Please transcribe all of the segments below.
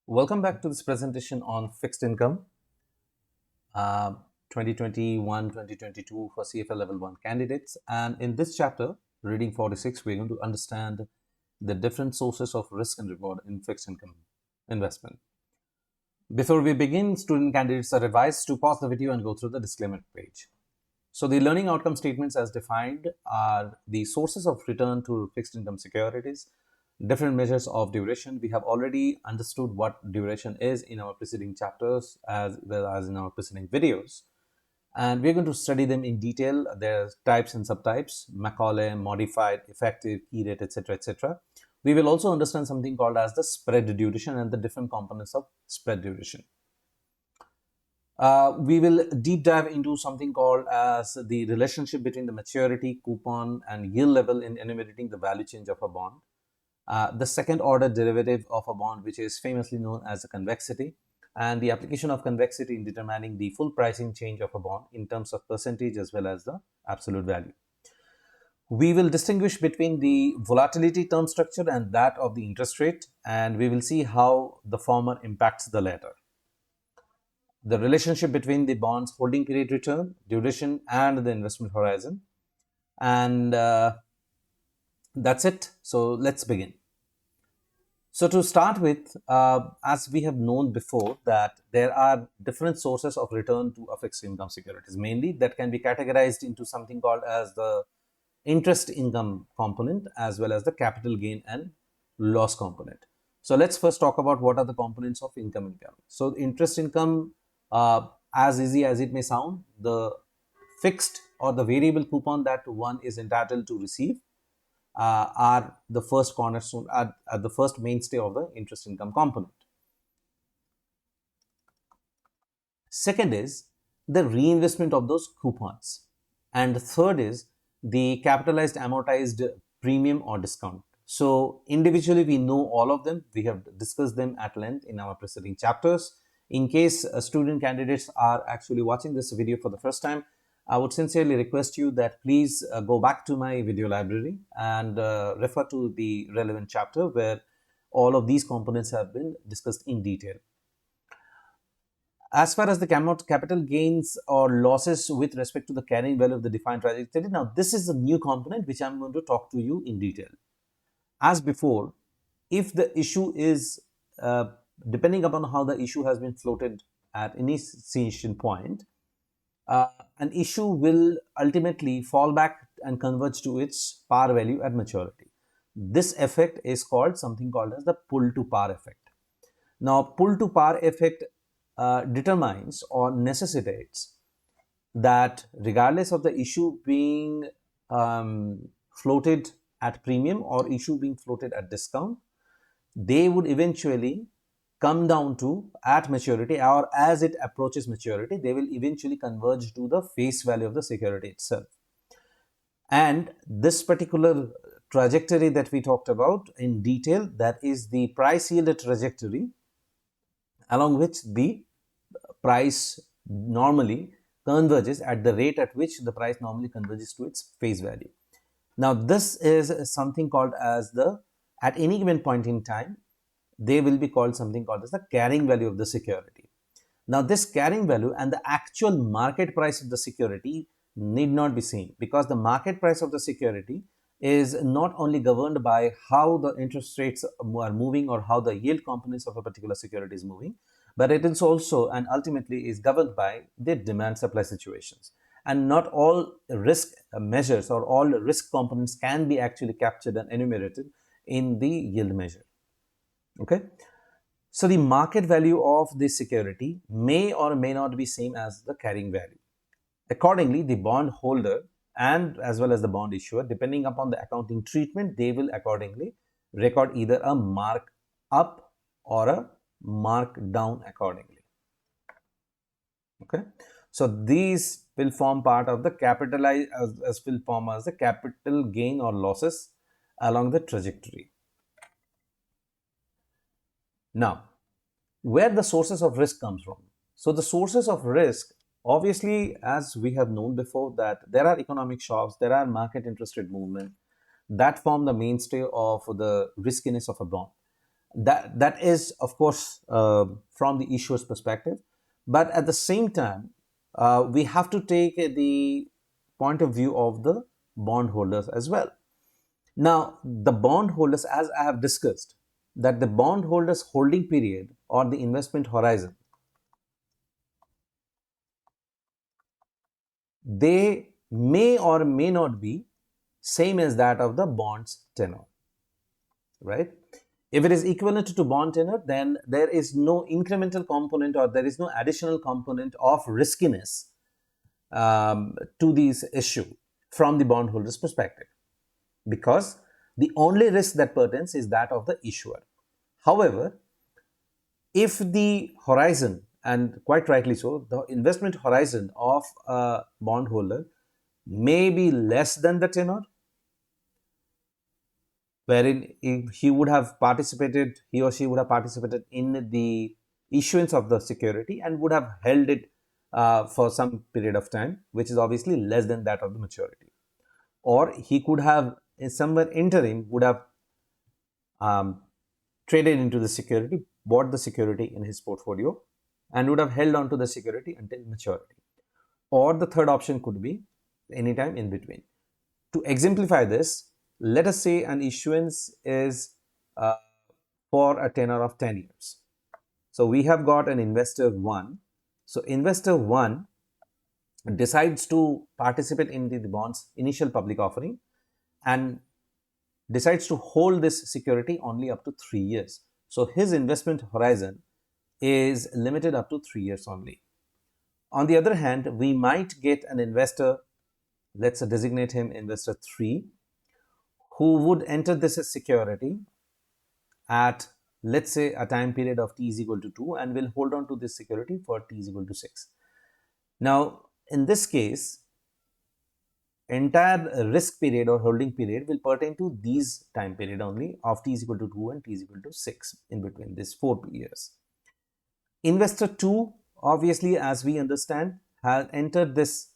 Welcome back to this presentation on fixed income uh, 2021-2022 for CFL Level 1 candidates. And in this chapter, reading 46, we're going to understand the different sources of risk and reward in fixed income investment. Before we begin, student candidates are advised to pause the video and go through the disclaimer page. So the learning outcome statements as defined are the sources of return to fixed income securities, different measures of duration. We have already understood what duration is in our preceding chapters as well as in our preceding videos. And we're going to study them in detail. There's types and subtypes, Macaulay, modified, effective, key rate, etc., etc. We will also understand something called as the spread duration and the different components of spread duration. We will deep dive into something called as the relationship between the maturity, coupon, and yield level in enumerating the value change of a bond. The second order derivative of a bond, which is famously known as the convexity, and the application of convexity in determining the full pricing change of a bond in terms of percentage as well as the absolute value. We will distinguish between the volatility term structure and that of the interest rate, and we will see how the former impacts the latter. The relationship between the bond's holding period return, duration, and the investment horizon. And that's it. So let's begin. So to start with, as we have known before, that there are different sources of return to a fixed income securities, mainly that can be categorized into something called as the interest income component as well as the capital gain and loss component. So let's first talk about what are the components of income. So interest income, as easy as it may sound, the fixed or the variable coupon that one is entitled to receive are the first cornerstone, are the first mainstay of the interest income component. Second is the reinvestment of those coupons. And the third is the capitalized amortized premium or discount. So individually we know all of them. We have discussed them at length in our preceding chapters. In case student candidates are actually watching this video for the first time, I would sincerely request you that please go back to my video library and refer to the relevant chapter where all of these components have been discussed in detail. As far as the capital gains or losses with respect to the carrying value of the defined trajectory, now this is a new component which I'm going to talk to you in detail. As before, if the issue is, depending upon how the issue has been floated at initiation point, an issue will ultimately fall back and converge to its par value at maturity. This effect is called something called as the pull to par effect. Now, pull to par effect determines or necessitates that regardless of the issue being floated at premium or issue being floated at discount, they would eventually come down to at maturity, or as it approaches maturity, they will eventually converge to the face value of the security itself. And this particular trajectory that we talked about in detail, that is the price yield trajectory along which the price normally converges at the rate at which the price normally converges to its face value. Now this is something called as the, at any given point in time, they will be called something called as the carrying value of the security. Now this carrying value and the actual market price of the security need not be seen, because the market price of the security is not only governed by how the interest rates are moving or how the yield components of a particular security is moving, but it is also and ultimately is governed by the demand supply situations. And not all risk measures or all risk components can be actually captured and enumerated in the yield measure. Okay, so the market value of this security may or may not be same as the carrying value. Accordingly, the bond holder and as well as the bond issuer, depending upon the accounting treatment, they will accordingly record either a mark up or a mark down accordingly. Okay, so these will form part of the capitalized as will form as the capital gain or losses along the trajectory. Now, where the sources of risk comes from. So the sources of risk, obviously, as we have known before, that there are economic shocks, there are market interest rate movement that form the mainstay of the riskiness of a bond. That is, of course, from the issuer's perspective. But at the same time, we have to take the point of view of the bondholders as well. Now, the bondholders, as I have discussed, that the bondholders' holding period or the investment horizon, they may or may not be same as that of the bond's tenor, right? If it is equivalent to bond tenor, then there is no incremental component or there is no additional component of riskiness to this issue from the bondholder's perspective, because the only risk that pertains is that of the issuer. However, if the horizon, and quite rightly so, the investment horizon of a bondholder may be less than the tenor, wherein he would have participated, he or she would have participated in the issuance of the security and would have held it for some period of time, which is obviously less than that of the maturity. Or he could have, in somewhere interim, would have um, traded into the security, bought the security in his portfolio, and would have held on to the security until maturity. Or the third option could be anytime in between. To exemplify this, let us say an issuance is uh, for a tenor of 10 years. So we have got an investor 1. So investor 1 decides to participate in the bond's initial public offering and decides to hold this security only up to 3 years. So his investment horizon is limited up to 3 years only. On the other hand, we might get an investor, let's designate him investor 3, who would enter this as security at, let's say, a time period of t is equal to 2 and will hold on to this security for t is equal to 6. Now, in this case, entire risk period or holding period will pertain to these time period only of t is equal to 2 and t is equal to 6 in between these 4 years. Investor 2, obviously, as we understand, has entered this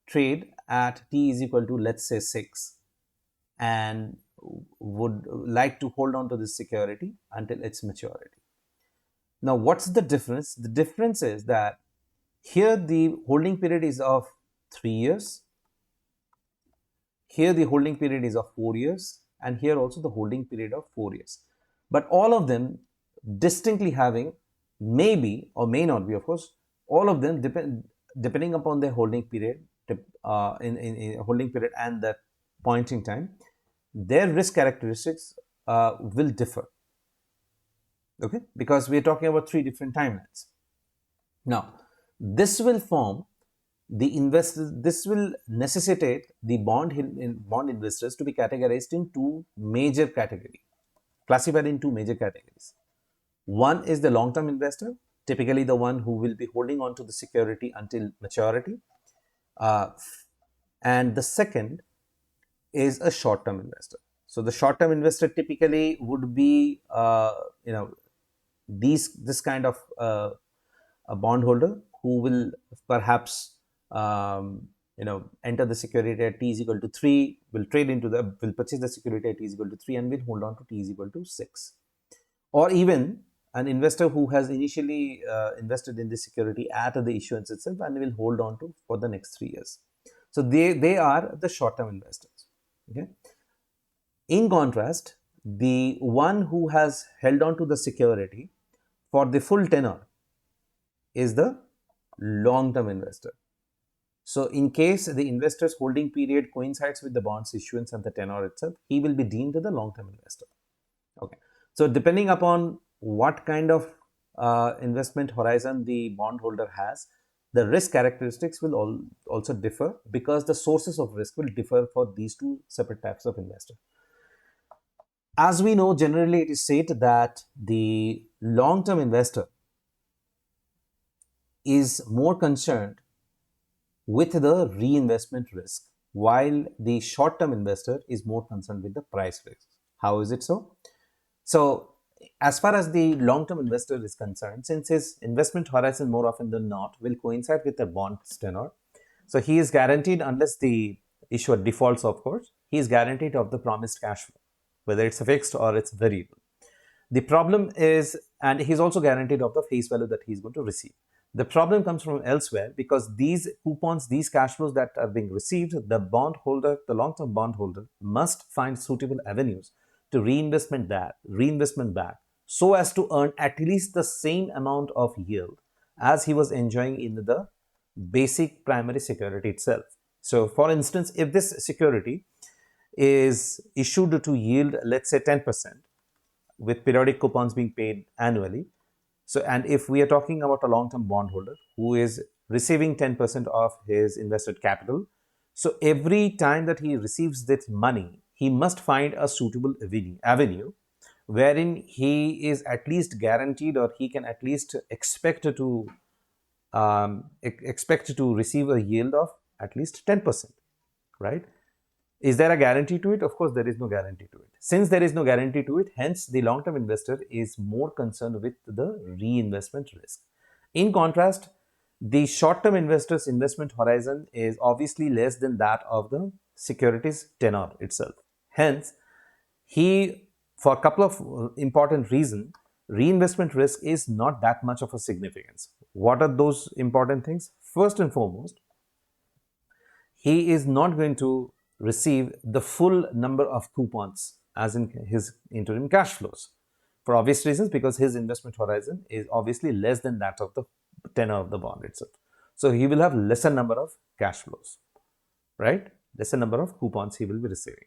trade at t is equal to, let's say, 6 and would like to hold on to this security until its maturity. Now, what's the difference? The difference is that here the holding period is of 3 years, here the holding period is of 4 years, and here also the holding period of 4 years. But all of them distinctly having, maybe or may not be, of course, all of them depending upon their holding period, in holding period and that point in time, their risk characteristics will differ. Okay, because we are talking about 3 different timelines. Now, this will form the investors. This will necessitate the bond investors to be categorized in 2 major categories, classified in 2 major categories. One is the long-term investor, typically the one who will be holding on to the security until maturity, and the second is a short-term investor. So the short-term investor typically would be, this kind of a bondholder who will perhaps enter the security at t is equal to 3, will purchase the security at t is equal to 3 and will hold on to t is equal to 6. Or even an investor who has initially invested in the security at the issuance itself and will hold on to for the next 3 years. So they are the short-term investors. Okay. In contrast, the one who has held on to the security for the full tenor is the long-term investor. So in case the investor's holding period coincides with the bond's issuance and the tenor itself, he will be deemed the long-term investor. Okay. So depending upon what kind of investment horizon the bondholder has, the risk characteristics will also differ, because the sources of risk will differ for these 2 separate types of investor. As we know, generally it is said that the long-term investor is more concerned with the reinvestment risk, while the short-term investor is more concerned with the price risk. How is it so? So, as far as the long-term investor is concerned, since his investment horizon more often than not will coincide with the bond tenor, so he is guaranteed, unless the issuer defaults, of course, he is guaranteed of the promised cash flow, whether it's a fixed or it's variable. The problem is, and he's also guaranteed of the face value that he's going to receive. The problem comes from elsewhere, because these coupons, these cash flows that are being received, the bondholder, the long-term bondholder, must find suitable avenues to reinvestment back, so as to earn at least the same amount of yield as he was enjoying in the basic primary security itself. So, for instance, if this security is issued to yield, let's say, 10%, with periodic coupons being paid annually. So, and if we are talking about a long-term bondholder who is receiving 10% of his invested capital, so every time that he receives this money, he must find a suitable avenue wherein he is at least guaranteed, or he can at least expect to receive a yield of at least 10%, right? Is there a guarantee to it? Of course, there is no guarantee to it. Since there is no guarantee to it, hence the long-term investor is more concerned with the reinvestment risk. In contrast, the short-term investor's investment horizon is obviously less than that of the securities tenor itself. Hence, for a couple of important reasons, reinvestment risk is not that much of a significance. What are those important things? First and foremost, he is not going to receive the full number of coupons as in his interim cash flows, for obvious reasons, because his investment horizon is obviously less than that of the tenor of the bond itself. So he will have lesser number of cash flows, right? Lesser number of coupons he will be receiving.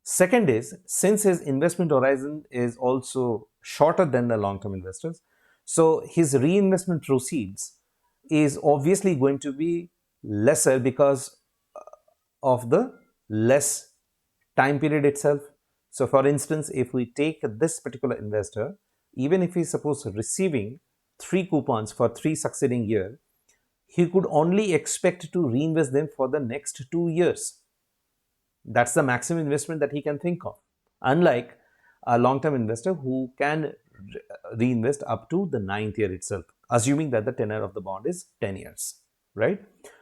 Second is, since his investment horizon is also shorter than the long-term investors, so his reinvestment proceeds is obviously going to be lesser because of the less time period itself. So, for instance, if we take this particular investor, even if he suppose receiving 3 coupons for 3 succeeding years, he could only expect to reinvest them for the next 2 years. That's the maximum investment that he can think of, unlike a long-term investor who can reinvest up to the 9th year itself, assuming that the tenor of the bond is 10 years, right?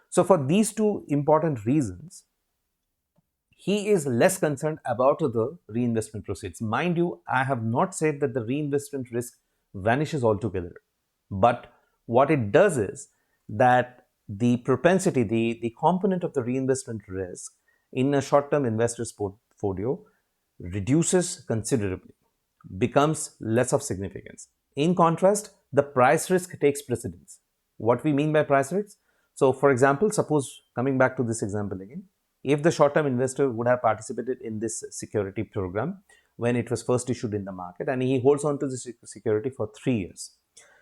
So, for these two important reasons, he is less concerned about the reinvestment proceeds. Mind you, I have not said that the reinvestment risk vanishes altogether, but what it does is that the propensity, the component of the reinvestment risk in a short-term investor's portfolio reduces considerably, becomes less of significance. In contrast, the price risk takes precedence. What we mean by price risk? So, for example, suppose, coming back to this example again, if the short-term investor would have participated in this security program when it was first issued in the market, and he holds on to the security for 3 years.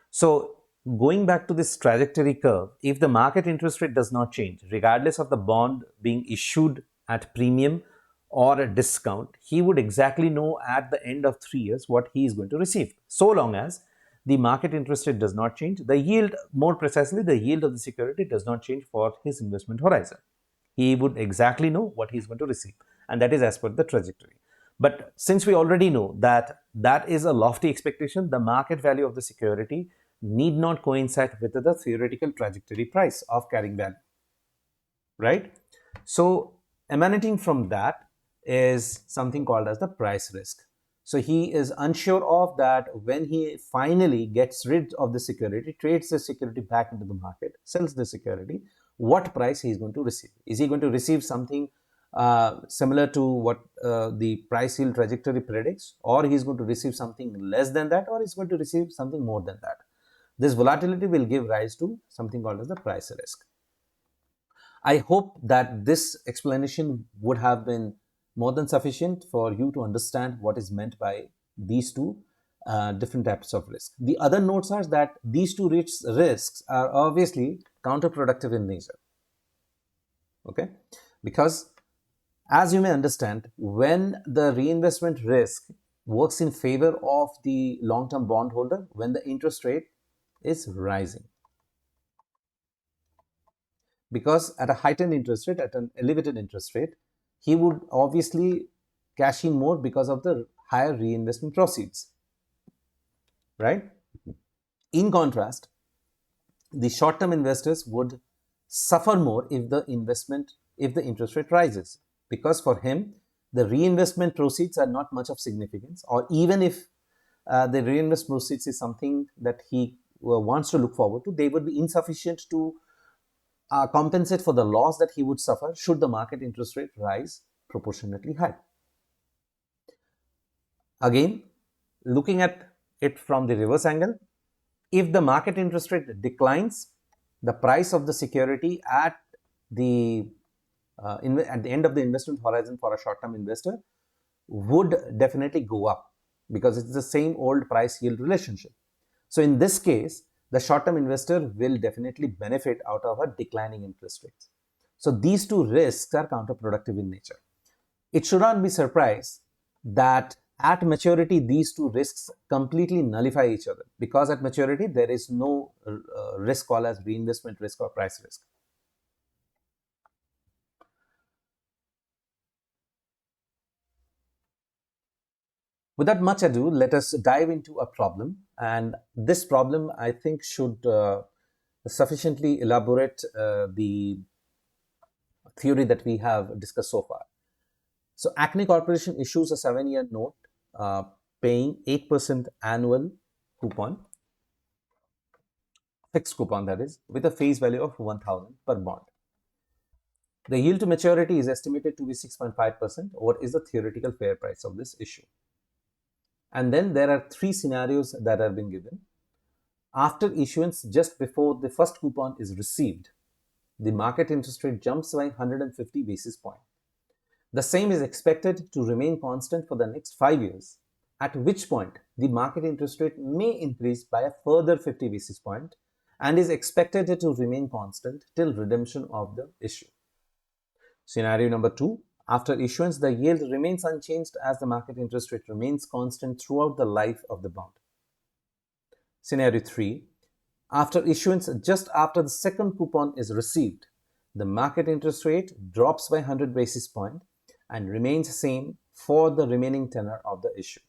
So, going back to this trajectory curve, if the market interest rate does not change, regardless of the bond being issued at premium or a discount, he would exactly know at the end of 3 years what he is going to receive. So long as the market interest rate does not change, the yield, more precisely, the yield of the security does not change for his investment horizon. He would exactly know what he is going to receive, and that is as per the trajectory. But since we already know that that is a lofty expectation, the market value of the security need not coincide with the theoretical trajectory price of carrying value, right? So, emanating from that is something called as the price risk. So, he is unsure of that when he finally gets rid of the security, trades the security back into the market, sells the security, what price he is going to receive. Is he going to receive something similar to what the price yield trajectory predicts, or he is going to receive something less than that, or he is going to receive something more than that? This volatility will give rise to something called as the price risk. I hope that this explanation would have been more than sufficient for you to understand what is meant by these two different types of risk. The other notes are that these two risks are obviously counterproductive in nature. Okay, because as you may understand, when the reinvestment risk works in favor of the long-term bondholder, when the interest rate is rising, because at a heightened interest rate, at an elevated interest rate, he would obviously cash in more because of the higher reinvestment proceeds, right? In contrast, the short-term investors would suffer more if the interest rate rises, because for him the reinvestment proceeds are not much of significance, or even if the reinvest proceeds is something that he wants to look forward to, they would be insufficient to compensate for the loss that he would suffer should the market interest rate rise proportionately high. Again, looking at it from the reverse angle, if the market interest rate declines, the price of the security the at the end of the investment horizon for a short-term investor would definitely go up, because it's the same old price yield relationship. So in this case, the short-term investor will definitely benefit out of a declining interest rates. So these two risks are counterproductive in nature. It should not be surprised that at maturity these two risks completely nullify each other, because at maturity there is no risk called as reinvestment risk or price risk. Without much ado, let us dive into a problem, and this problem I think should sufficiently elaborate the theory that we have discussed so far. So Acme Corporation issues a 7-year note paying 8% annual coupon, fixed coupon that is, with a face value of 1,000 per bond. The yield to maturity is estimated to be 6.5%. What is the theoretical fair price of this issue? And then there are 3 scenarios that have been given. After issuance, just before the first coupon is received, the market interest rate jumps by 150 basis points. The same is expected to remain constant for the next 5 years, at which point the market interest rate may increase by a further 50 basis point and is expected to remain constant till redemption of the issue. Scenario number 2, after issuance, the yield remains unchanged as the market interest rate remains constant throughout the life of the bond. Scenario 3, after issuance, just after the second coupon is received, the market interest rate drops by 100 basis points and remains same for the remaining tenor of the issue.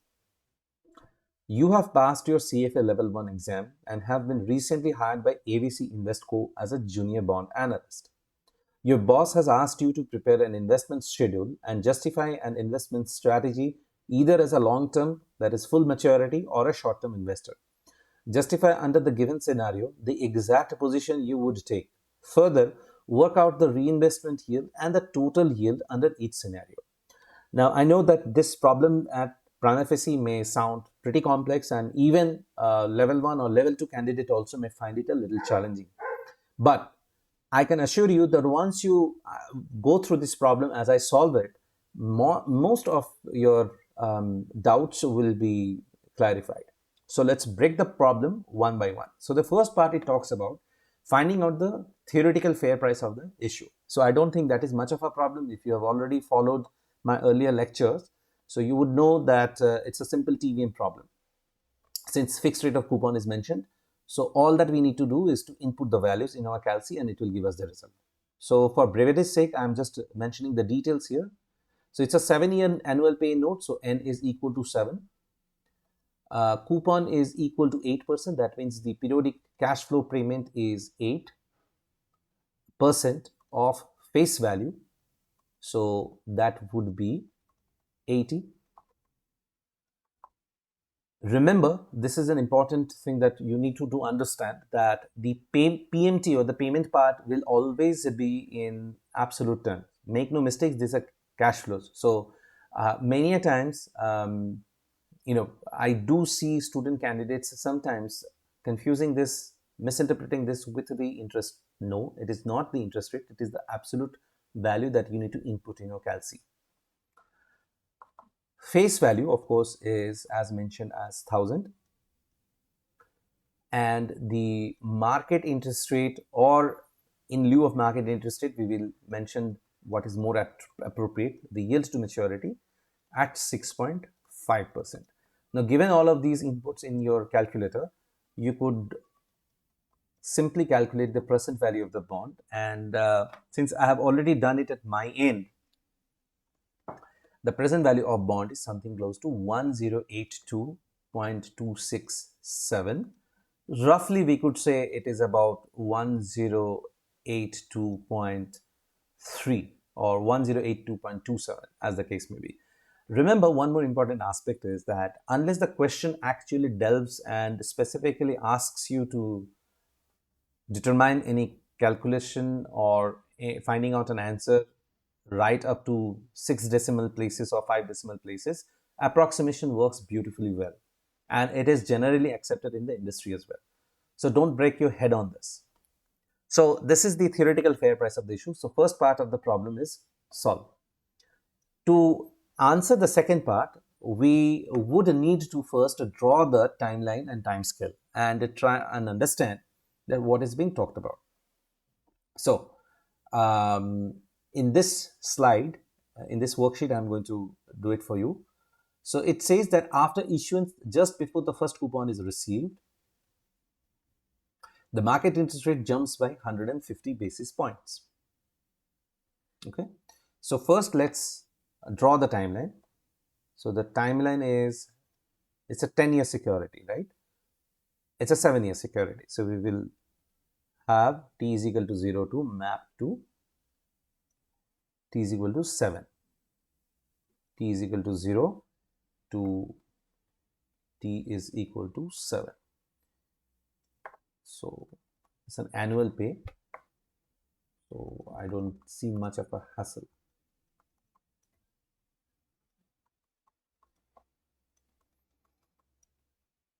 You have passed your CFA Level 1 exam and have been recently hired by ABC Investco as a junior bond analyst. Your boss has asked you to prepare an investment schedule and justify an investment strategy either as a long-term, that is full maturity, or a short-term investor. Justify under the given scenario the exact position you would take. Further, work out the reinvestment yield and the total yield under each scenario. Now, I know that this problem at prima facie may sound pretty complex, and even level 1 or level 2 candidate also may find it a little challenging. But I can assure you that once you go through this problem as I solve it, most of your doubts will be clarified. So let's break the problem one by one. So the first part, it talks about finding out the theoretical fair price of the issue. So I don't think that is much of a problem if you have already followed my earlier lectures. So you would know that it's a simple TVM problem. Since fixed rate of coupon is mentioned, so all that we need to do is to input the values in our calci and it will give us the result. So for brevity's sake, I'm just mentioning the details here. So it's a 7-year annual pay note, so N is equal to 7. Coupon is equal to 8%. That means the periodic cash flow payment is 8% of face value. So that would be 80. Remember, this is an important thing that you need to understand, that the PMT or the payment part will always be in absolute terms. Make no mistakes, these are cash flows. So many a times, I do see student candidates sometimes confusing this, misinterpreting this with the interest. No, it is not the interest rate. It is the absolute value that you need to input in your calci. Face value, of course, is as mentioned as 1,000. And the market interest rate, or in lieu of market interest rate, we will mention what is more appropriate, the yield to maturity at 6.5%. Now, given all of these inputs in your calculator, you could simply calculate the present value of the bond. And since I have already done it at my end, the present value of bond is something close to 1082.267. Roughly, we could say it is about 1082.3 or 1082.27, as the case may be. Remember, one more important aspect is that unless the question actually delves and specifically asks you to determine any calculation or finding out an answer right up to 6 decimal places or 5 decimal places, approximation works beautifully well. And it is generally accepted in the industry as well. So don't break your head on this. So this is the theoretical fair price of the issue. So first part of the problem is solved. To answer the second part, we would need to first draw the timeline and time scale and try and understand that what is being talked about. So in this slide, in this worksheet, I'm going to do it for you. So it says that after issuance, just before the first coupon is received, the market interest rate jumps by 150 basis points. Okay. So first, let's draw the timeline. So the timeline is, it's a 10-year security, right? It's a 7-year security. So we will have t is equal to 0 to map to t is equal to 7. T is equal to 0 to t is equal to 7. So it's an annual pay. So I don't see much of a hassle.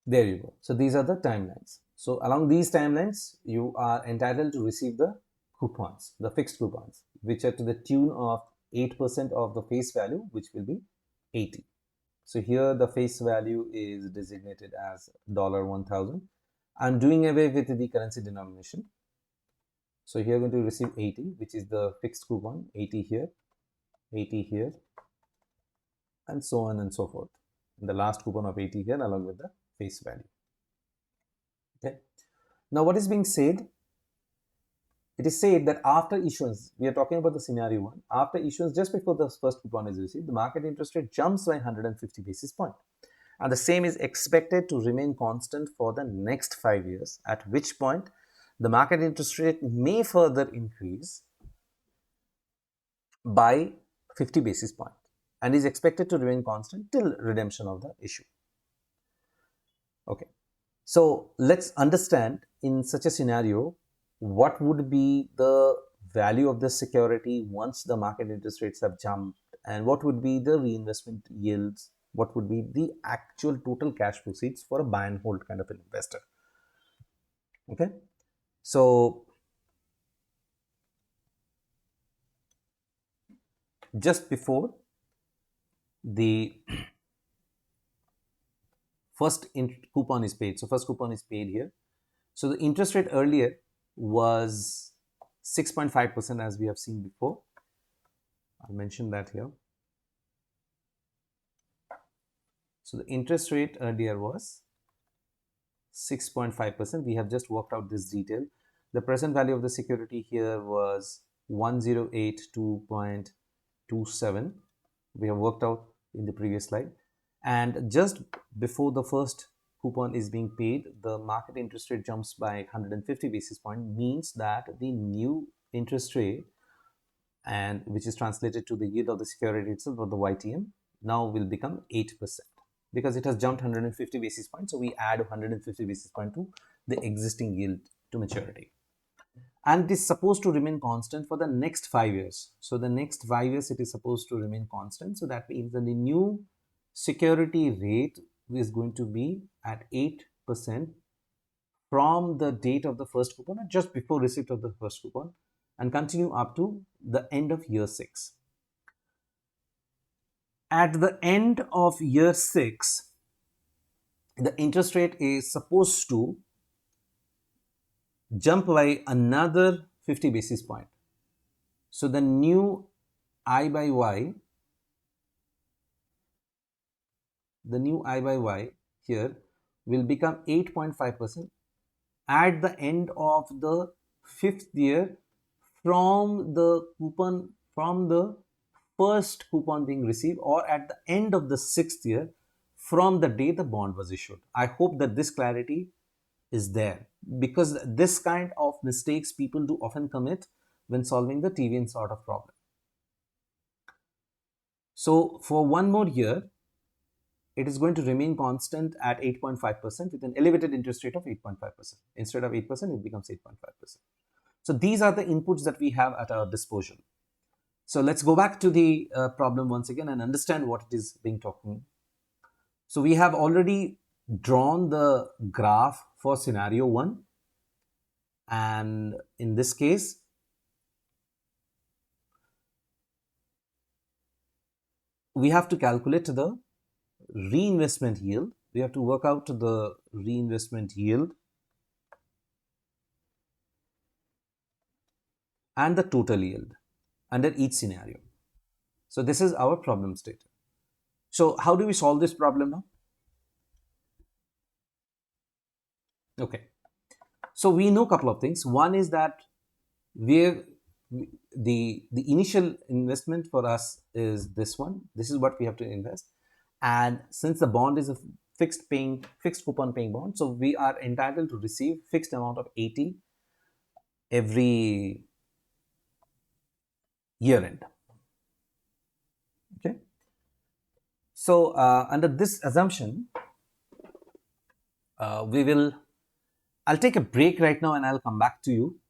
There you go. So these are the timelines. So along these timelines, you are entitled to receive the coupons, the fixed coupons, which are to the tune of 8% of the face value, which will be 80. So here the face value is designated as $1,000. I'm doing away with the currency denomination. So here you're going to receive 80, which is the fixed coupon, 80 here, 80 here, and so on and so forth. And the last coupon of 80 here along with the face value. Okay. Now what is being said? It is said that after issuance, we are talking about the scenario 1, after issuance, just before the first coupon is received, the market interest rate jumps by 150 basis points. And the same is expected to remain constant for the next 5 years, at which point the market interest rate may further increase by 50 basis points and is expected to remain constant till redemption of the issue. Okay. So let's understand in such a scenario what would be the value of the security once the market interest rates have jumped, and what would be the reinvestment yields, what would be the actual total cash proceeds for a buy and hold kind of an investor. Okay. So just before the first coupon is paid, so first coupon is paid here. So the interest rate earlier was 6.5%, as we have seen before. I'll mention that here. So the interest rate earlier was 6.5%. We have just worked out this detail. The present value of the security here was 1082.27. We have worked out in the previous slide. And just before the first coupon is being paid, the market interest rate jumps by 150 basis points, means that the new interest rate, and which is translated to the yield of the security itself, or the YTM, now will become 8%, because it has jumped 150 basis points. So we add 150 basis points to the existing yield to maturity. And it is supposed to remain constant for the next 5 years. So the next 5 years, it is supposed to remain constant. So that means that the new security rate is going to be at 8% from the date of the first coupon, or just before receipt of the first coupon, and continue up to the end of year 6. At the end of year 6, the interest rate is supposed to jump by another 50 basis point. So the new I by Y, here will become 8.5% at the end of the 5th year from the first coupon being received, or at the end of the 6th year from the day the bond was issued. I hope that this clarity is there, because this kind of mistakes people do often commit when solving the TVN sort of problem. So for one more year, it is going to remain constant at 8.5% with an elevated interest rate of 8.5%. Instead of 8%, it becomes 8.5%. So these are the inputs that we have at our disposal. So let's go back to the problem once again and understand what it is being talking. So we have already drawn the graph for scenario 1, and in this case we have to calculate the reinvestment yield. We have to work out the reinvestment yield and the total yield under each scenario. So this is our problem statement. So how do we solve this problem now? Okay. So we know a couple of things. One is that where the initial investment for us is this one. This is what we have to invest, and since the bond is a fixed coupon paying bond, so we are entitled to receive fixed amount of 80 every year end. Okay. So under this assumption, we will I'll take a break right now and I'll come back to you